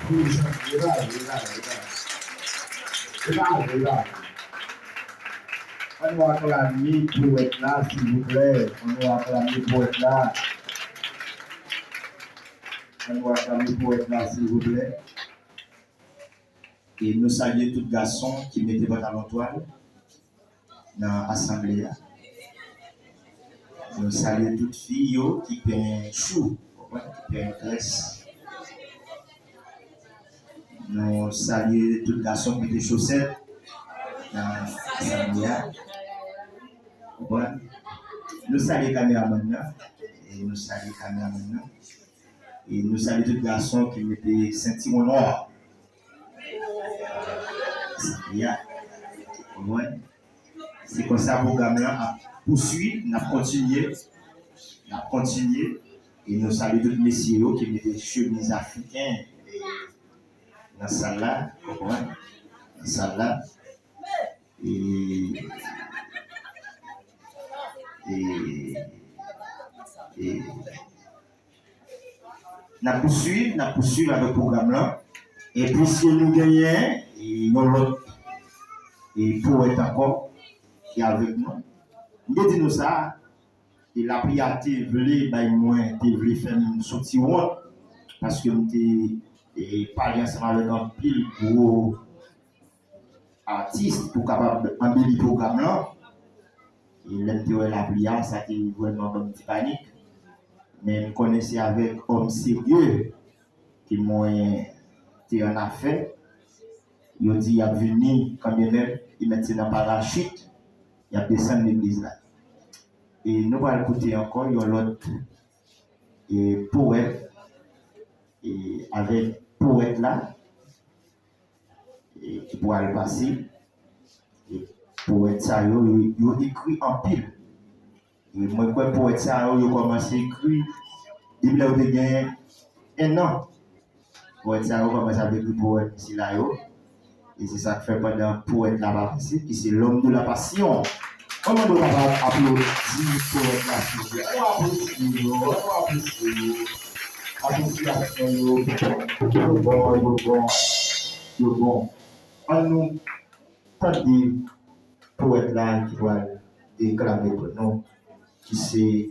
Oui, là. On va acclamer pour être là, s'il vous plaît. On va acclamer pour être là. On va acclamer pour être là, s'il vous plaît. Et nous saluons tous les garçons qui mettaient votre toile dans l'assemblée. Nous saluons toutes les filles qui peignent chou, qui peignent tresse. Nous saluons tous les garçons qui mettaient chaussettes dans l'assemblée. Nous saluons les caméramans et nous saluons les caméramans. Et nous saluons tous les garçons qui mettaient ceinture noire. C'est comme ça que le programme a poursuivi, on a continué. Et nous saluons tous les messieurs qui mettent des chemises africaines dans la salle là. Dans la salle là. Et nous poursuivons avec le programme là. Et puis si nous gagnons, nous l'autre poète encore qui est avec nous. Nous disons ça, et la prière te voulait, te voulait faire une sortie parce que nous t'ai parlé ensemble avec un pile gros artiste pour capable embellir le programme là. Et l'intérêt la prière, ça a été vraiment une petite panique. Mais nous connaissons avec homme sérieux qui m'ont été en affaire. Ils ont dit qu'il a venu, quand même, il mettait dans parachute, il a descendu l'église là. Et nous allons écouter encore, il y a l'autre poète, et avec poète là, et qui pourra le passer. Et poète ça, il a écrit en pile. Et moi, quand poète ça, il a commencé à écrire, il a gagné un an. Poète ça, il a commencé à écrire poète ici là. Et c'est ça que fait pendant poète là-bas, qui c'est l'homme de la passion. Comment nous allons applaudir poète là? On applaudit. Applaudissements. Bon. On nous tente poète là qui doit déclamer pour nous. Qui c'est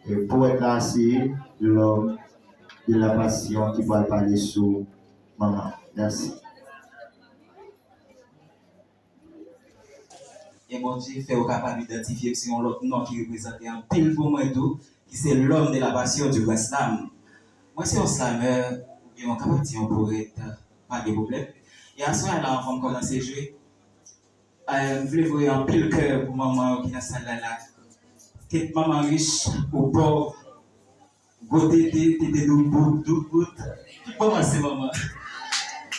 le poète là, c'est l'homme de la passion qui va parler sur maman. Merci. Et mon Dieu fait au capable d'identifier si on l'autre nom qui représente un pile pour moi et tout, qui c'est l'homme de la passion du grand slam. Moi, c'est un slammer, ou bien on capable de dire un poète, pas de problème. Et à ce moment-là, on va commencer à jouer. Je voulais voir un pile cœur pour maman qui est dans la salle là. Quelle maman riche ou pauvre, goûter, t'es doux. Qui commence, maman?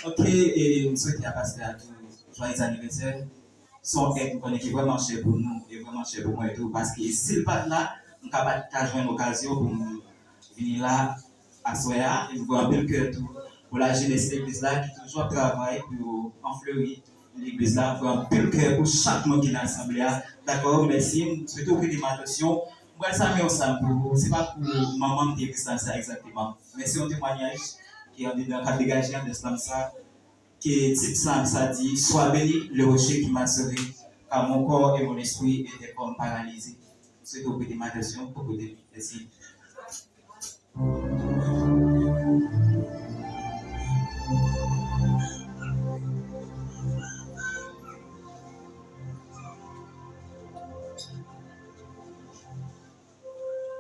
Ok, et je souhaite à passer à tous joyeux anniversaire. Son aide qui est vraiment cher pour nous et vraiment cher pour moi et tout parce que s'il pas là on capable de jouer une occasion pour venir là à Soya et vous rappeler que tout pour la jeunesse de l'église là qui toujours travaille pour enfleurir l'église là pour un peu cœur pour chaque monde qui est dans l'assemblée. D'accord, merci. Surtout que des attention. Moi ça met ensemble pour c'est pas pour maman qui est ça exactement. Mais c'est un témoignage qui est dans le cadre dégagé de ça. Qui type ça dit sois béni le rocher qui m'a sauvé car mon corps et mon esprit étaient comme paralysés. C'est au bout de ma question pour vous dire merci.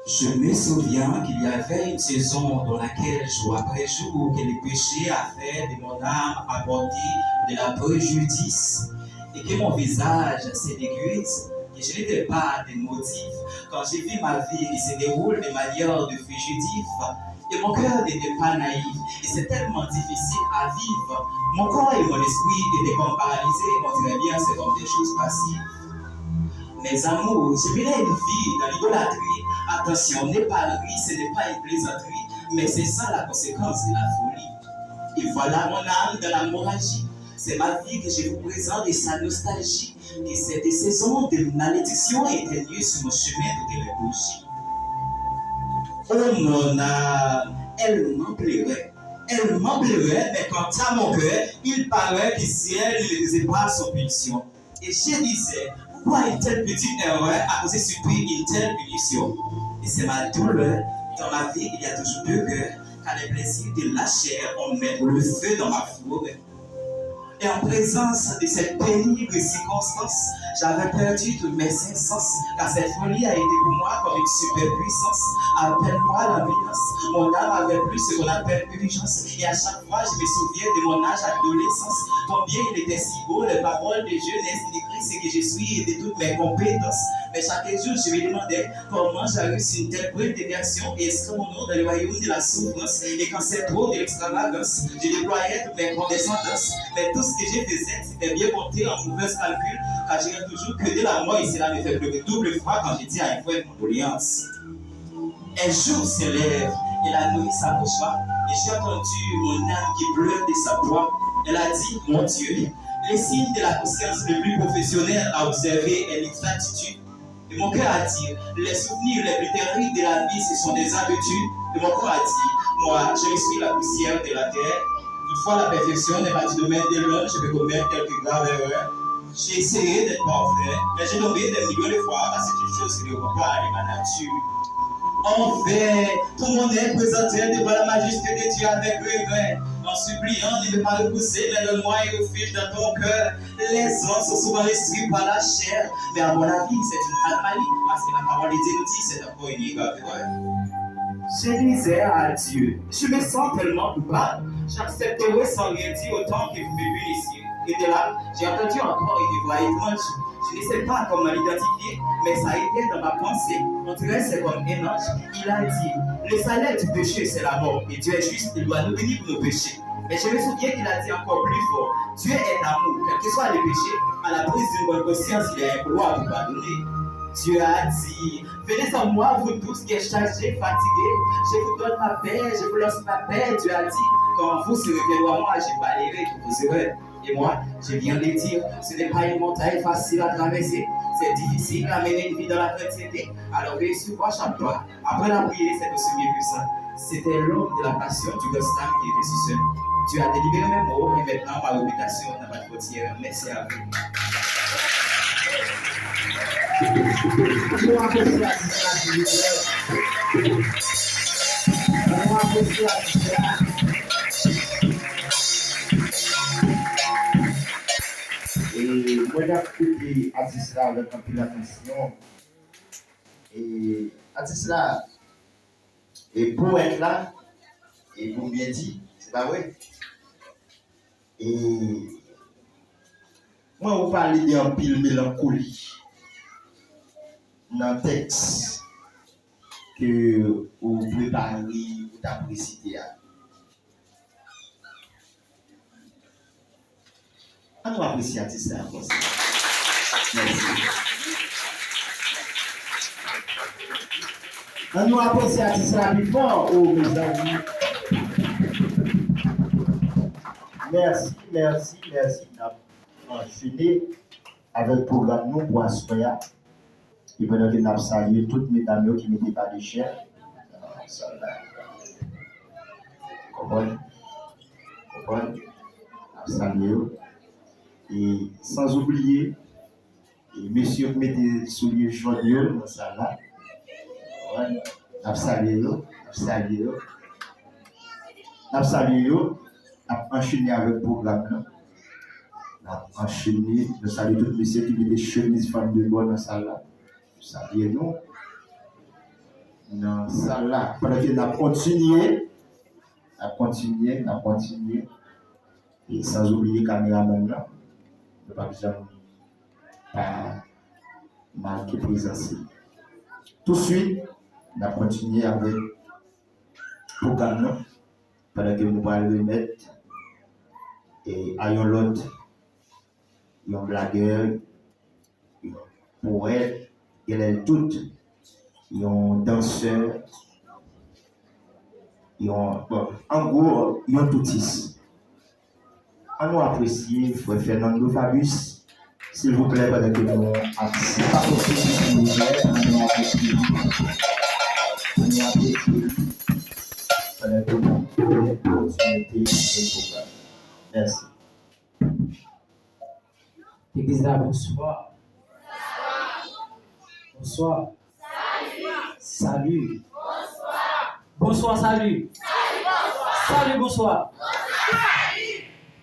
Je me souviens qu'il y avait une saison dans laquelle, jour après jour, que le péché a fait de mon âme aborder de la préjudice et que mon visage s'est déguise, que je n'étais pas des motifs quand j'ai vu ma vie qui se déroule de manière de fugitif et mon cœur n'était pas naïf et c'est tellement difficile à vivre. Mon corps et mon esprit étaient comme paralysés, on dirait bien c'est comme des choses passives. Mes amours, je menais une vie dans l'idolâtrie. Attention, n'est pas lui, ce n'est pas une plaisanterie, mais c'est ça la conséquence de la folie. Et voilà mon âme dans l'hémorragie. C'est ma vie que je vous présente et sa nostalgie, que cette saison de malédiction était lieu sur mon chemin de les bougies. Oh mon âme, elle m'en plairait, Elle m'embellerait, mais quant à mon cœur, il paraît que si elle ne faisait pas son punition. Et je disais, pourquoi une telle petite erreur a causé subir une telle punition? Et c'est ma douleur. Dans ma vie, il y a toujours deux cœurs, car les plaisirs de la chair ont mis le feu dans ma fourre. Et en présence de cette pénible circonstance, j'avais perdu tous mes sens, car cette folie a été pour moi comme une superpuissance. Appelle-moi la violence. Mon âme avait plus ce qu'on appelle urgence. Et à chaque fois, je me souviens de mon âge d'adolescence. Combien il était si beau, les paroles de jeunesse, il écrit ce que je suis et de toutes mes compétences. Mais chaque jour, je me demandais comment j'ai réussi une telle brève déviation et inscrit mon nom dans le royaume de la souffrance. Et quand c'est trop de l'extravagance, je déployais toutes mes condescendances. Mais tout ce que je faisais, c'était bien monter en mauvais calcul, car je n'ai toujours que de la mort et cela me fait pleurer double fois quand je dis à une fois une condoléance. Un jour s'élève et la nuit s'approcha et j'ai entendu mon âme qui pleure de sa voix. Elle a dit, mon Dieu, les signes de la conscience le plus professionnel à observer est l'exactitude. Et mon cœur a dit, les souvenirs les plus terribles de la vie, ce sont des habitudes. Et mon corps a dit, moi, je suis la poussière de la terre. Toutefois, la perfection n'est pas du domaine de l'homme, je peux commettre quelques graves erreurs. J'ai essayé d'être parfait, mais j'ai tombé des millions de fois, car c'est une chose qui ne repart de ma nature. Enfin, tout le monde est présenté devant la majesté de Dieu avec regret, en suppliant de ne pas repousser, mais le moi et refuge dans ton cœur. Les hommes sont souvent restreints par la chair, mais à mon avis, c'est une anomalie, parce que la parole de Dieu nous dit c'est encore une erreur. Je disais à Dieu, je me sens tellement coupable, j'accepterai sans rien dire autant que vous me punissiez. Et de là, j'ai entendu encore une voix étrange. Je ne sais pas comment l'identifier, mais ça a été dans ma pensée. On dirait que c'est comme un ange. Il a dit, le salaire du péché, c'est la mort. Et Dieu est juste, il doit nous bénir pour nos péchés. Mais je me souviens qu'il a dit encore plus fort, Dieu est amour, quel que soit le péché, à la prise d'une bonne conscience, il est imploré pour pardonner. Dieu a dit, venez en moi, vous tous qui êtes chargés, fatigués, je vous donne ma paix, je vous lance ma paix. Dieu a dit, quand vous serez à moi, je balayerai tous vos erreurs. Et moi, je viens de dire, ce n'est pas une montagne facile à traverser, c'est difficile à mener une vie dans la chrétienté. Alors veillez sur moi chaque fois. Après la prière, c'est aussi mieux que ça. C'était l'homme de la passion du Gostam qui était sur ce. Dieu a délibéré mes mots et maintenant ma réputation n'a pas de frontière. Merci à vous. Et moi, j'ai écouté Atisla avec un peu d'attention. Et Atisla, et pour être là, et pour bien dire, c'est pas vrai. Et moi, vous parlez d'un pile mélancolie dans le texte que vous préparez, vous appréciez. On va apprécier ça. Merci. On va apprécier ça plus fort, oh mes amis. Merci. On va enchaîner avec le programme nous pour assurer. Et pendant que nous avons salué toutes mes amis qui n'étaient pas de chair. Comprenez? Salué. Et sans oublier, et monsieur mettez souliers jaunes dans ça là. Salué. Enchaîné avec le programme. Enchaîné, nous saluons tous messieurs qui mettaient chemises femmes de bois dans ça là. Saluez-nous. Dans ça là. Pendant que nous avons continué. Et sans oublier caméraman là. Ne pas besoin pas marquer présence. Tout de suite, on a continué avec le programme pendant que nous allons remettre et à l'autre, il y a un blagueur, il y a un poète, il y a toutes, il y a un danseur, il y a en gros, il y a tout ici. On nous apprécie, frère Fernando Fabius, s'il vous plaît, pendant que nous apprécions. On nous apprécie. Pendant que nous continuons. Merci. Église là, bonsoir. Bonsoir. Salut. Bonsoir, salut. Salut, bonsoir.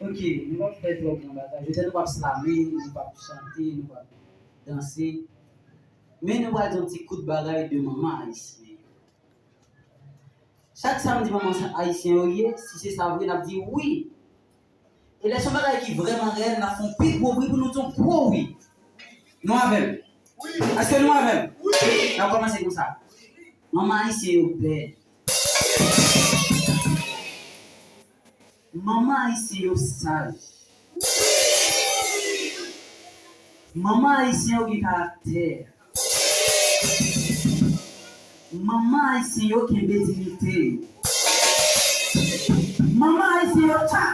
Ok, nous allons faire trop bien bagaille. Je ne vais pas slammer, nous ne vais pas chanter, nous ne pas danser. Mais nous allons faire un petit coup de bagaille de maman haïtienne. Chaque samedi, maman haïtienne, si c'est ça, vous avez dit oui. Et les gens qui sont vraiment réels, nous font pire pour nous dire pro oui. Nous avons. Est-ce que nous avons? Oui. On va commencer comme ça. Maman haïtienne est belle. Maman haïtienne est sage. Maman haïtienne est caractère. Maman haïtienne est dignité. Maman haïtienne est chat.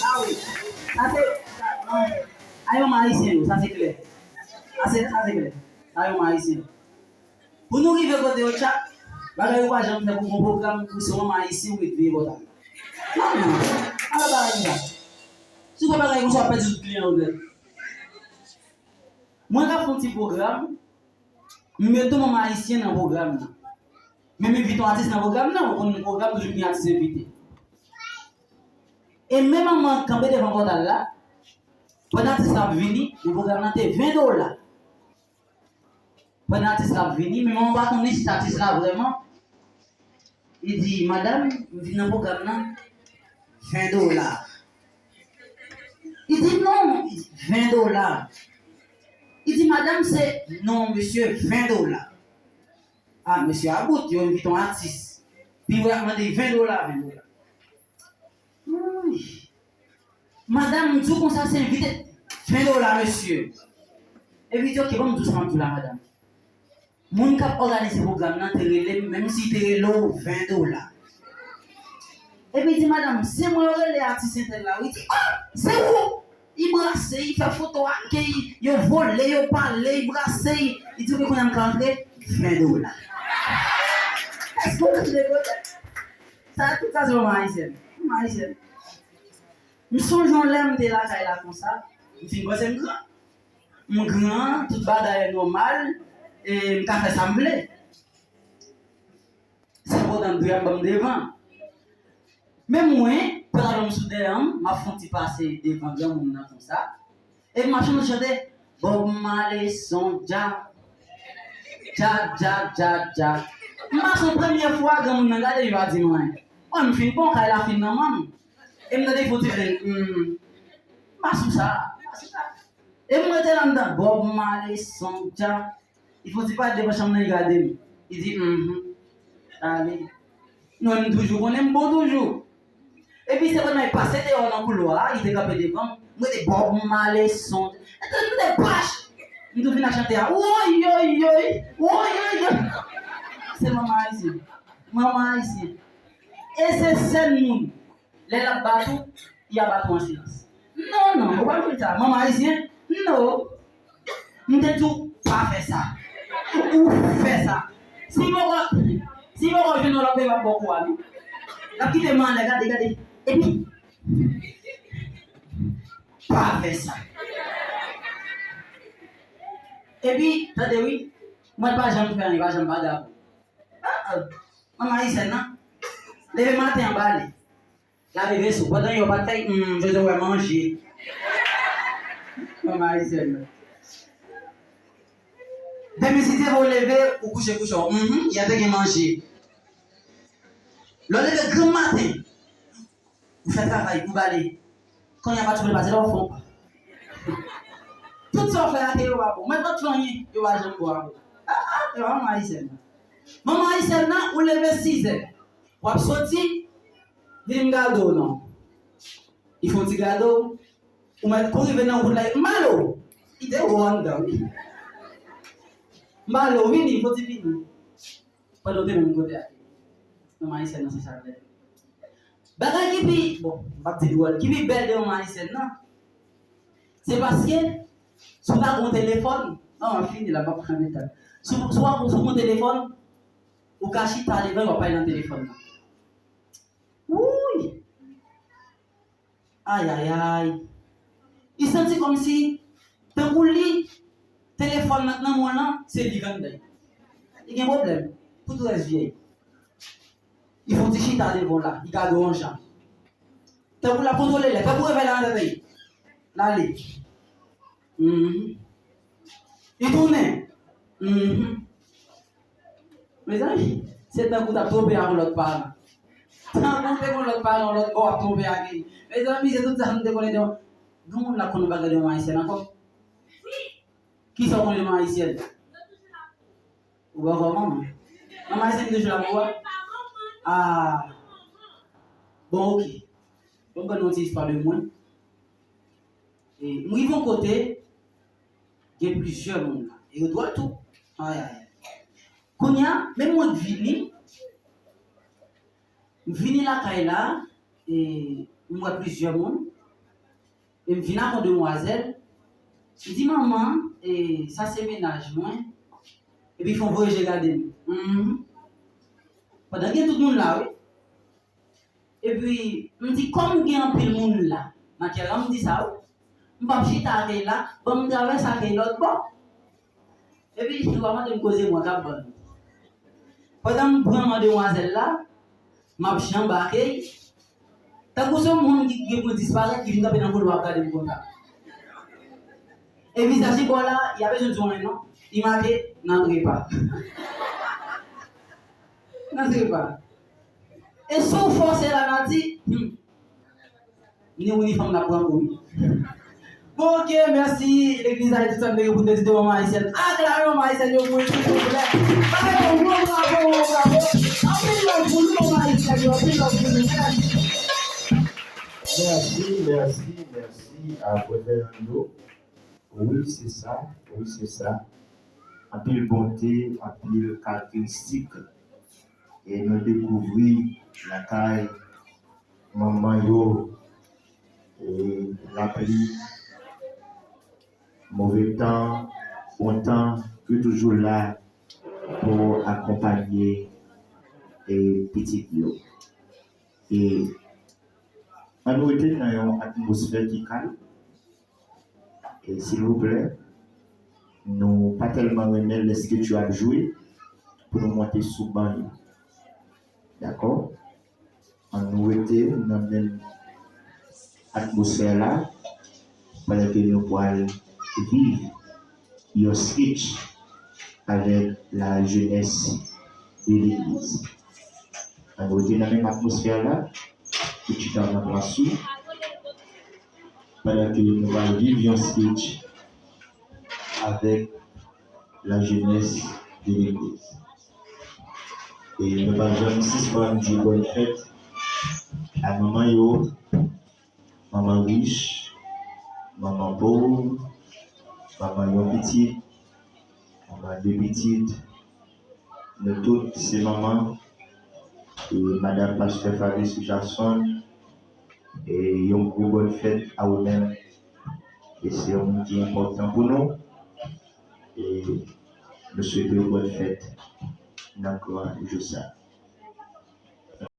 Ah oui. Ça c'est. Aïe, maman haïtienne, ça c'est clair. Ça c'est clair. Aïe, maman haïtienne. Pour nous arriver côté au chat, bagay pas jamais faire un programme pour ce maman haïtienne ou être votre. Non, non. Alors bagay ça. Si vous bagay vous soit perdu client ou moi j'ai fait un petit programme, je mets tout maman haïtienne dans le programme. Même invite un artiste dans le programme, non, un programme de artiste invité. Et même maman campé devant votre là, pendant l'artiste a venu, le programme était $20. Pendant l'artiste a venu, mais maman va connaître cet artiste là vraiment. Il dit, madame, vous venez dans le programme $20. Il dit non, $20. Il dit, madame, c'est non, monsieur, $20. Ah, monsieur About, il invite un artiste. Puis vous avez demandé $20. Oui. Madame, tout comme ça, c'est invité $20, monsieur. Et puis, ok, bon, doucement, tout là, madame. Mon cap organise le programme, même si tu es l'eau, $20. Et puis, il dit, madame, c'est moi, les artistes là. Il dit, ah, c'est où? Il brasse, il fait photo, il vole, il parle, il brasse, il dit qu'on a rencontré $20. Est-ce que vous avez ça, tout ça, c'est maman haïtienne. Maman haïtienne. Je songe en l'aime de la caille là comme ça. Je dis, c'est grand. Mon grand, tout bagaille est normal. Et je fais sembler. C'est pour dans le devant. Mais moi, pendant le soudain, ma fille passer devant le monde comme ça. Et ma fille me chantait Bob Marley son ja. Ja, ja, ja, ja. Ma son première fois que mon regard il va dire moi. On me fait bon quand la fin maman. Et me dit faut dire ma sous ça. Et moi j'étais là-dedans Bob Marley son ja. Il faut dire pas de chambre regarder. Il dit allez. Nous on toujours on aime bon toujours. Et puis c'est quand il passait dehors dans le couloir, il était capé devant. Moi des Bob Marley son. Et tout des paches. Il devait chanter oi oi oi oi oi. C'est maman ici. Maman ici. Et c'est celle monde. Les la bateau, il y a bateau en silence. Non, non, on va pas faire ça. Maman ici, non. Nous ne devons pas faire ça. Ou faire ça. Si vous revenez dans le pays, vous beaucoup à nous. La petite demande, regardez. Et puis, pas faire ça. Et puis, attendez, oui. Moi, je ne vais pas jamais faire, je ne vais jamais pas d'accord. Maman ici, non? Levez matin en bas. La bébé sous. Pendant qu'il n'y a pas de taille, je dois manger. Maman ici, non? Demain, si vous levez ou couchez, il y a des gens manger. Le lever grand matin, vous faites travail, vous balez. Quand il n'y a pas de trouble, c'est là au fond. Tout ça, on fait la télé, on met votre famille, on va jamais boire. Ah, maman ici, non? Maman haïtienne, ou lever 6 heures. Ou sortir, il gado non. Il faut un petit gado. Ou mettre pour arriver dans le route malo. Il est wonder. Malo, il faut dire vini. Pas d'autre mon côté. Maman haïtienne, c'est ça. Bagay qui bi bon, pas petit doigt. Qui bi belle de maman haïtienne, non? C'est parce que sur ton téléphone, non, on finit là-bas pour un état. Sur mon téléphone, Ou caché ta devant, on va pas dans le téléphone. Oui. Aïe, aïe, aïe. Il sentit comme si, tant pour lui, téléphone maintenant, moi là, c'est du vendeur. Il y a un problème. Pour tout reste vieille. Il faut dire chita devant là, il garde un champ. Tant pour la contrôler, tant pour révéler la tête. Là, allez. Il tourne. Mes amis, c'est un coup de tomber avec l'autre parent. Tant qu'on fait l'autre parent, l'autre bord tomber avec. Mes amis, c'est tout ça que nous connaissons. Nous, on a connu bagarre de maïsienne encore. Qui sont les maïsiennes? Ou bien comment? La maïsienne de la voix? Ah. Bon, ok. Donc, on utilise pas de moins. Et nous, ils vont côté. Il y a plusieurs mondes là. Et on doit tout. Aïe, aïe. Quand il y a, même moi, vini la caille là, et moi, plusieurs mondes. Et je viens à mon demoiselle. Je dis, maman, et ça c'est ménage, moi. Et puis, ils font voyager regarder. Pendant qu'il y a tout le monde là, oui. Et puis, je me dis, comme il y a un peu de monde là, je me dis ça, oui. Je ne vais pas chiter là, je vais me traverser avec l'autre bord. Et puis, je vais me causer moi, quand même. Pendant que je prends ma demoiselle là, je suis embarqué. Tant que ce monde qui peut disparaître, qui vient dans le couloir, regarder comme ça. Et puis, ça, c'est quoi là, il y avait une journée, non? Il m'a dit, n'entrez pas. N'entrez pas. Et sauf force, elle a dit, ni uniforme n'a pas oui. Bon, ok, merci. L'église a été tombée pour te dire maman haïtienne. Acclamez maman haïtienne, vous pouvez s'il vous plaît. Bravo, bravo, bravo. Appelez-le pour nous, maman haïtienne. Appelez-le pour nous. Merci à Fernando. Oui, c'est ça. Un peu de bonté, un peu de caractéristique. Et nous découvrir la taille, maman yo, et la pluie, mauvais temps, bon temps, que toujours là pour accompagner les petits yo. Et nous étions dans une atmosphère qui calme. Et s'il vous plaît, nous pas tellement aimer ce que tu as joué pour nous monter sous banc. D'accord? Nous étions dans la même atmosphère là, pendant que nous pourrions vivre un sketch avec la jeunesse de l'église. Nous étions dans la même atmosphère là, que tu t'en as placé, pendant que nous allons vivre un sketch avec la jeunesse de l'église. Et nous allons jamais dire bonne fête à maman yo, maman riche, maman pauvre, maman yo petite, maman deux petites, nous toutes ces mamans, et madame pasteur Fabrice Jackson, et une bonne fête à vous-même. Et c'est un moment qui est important pour nous. Et nous souhaitons une bonne fête. D'accord, je sais.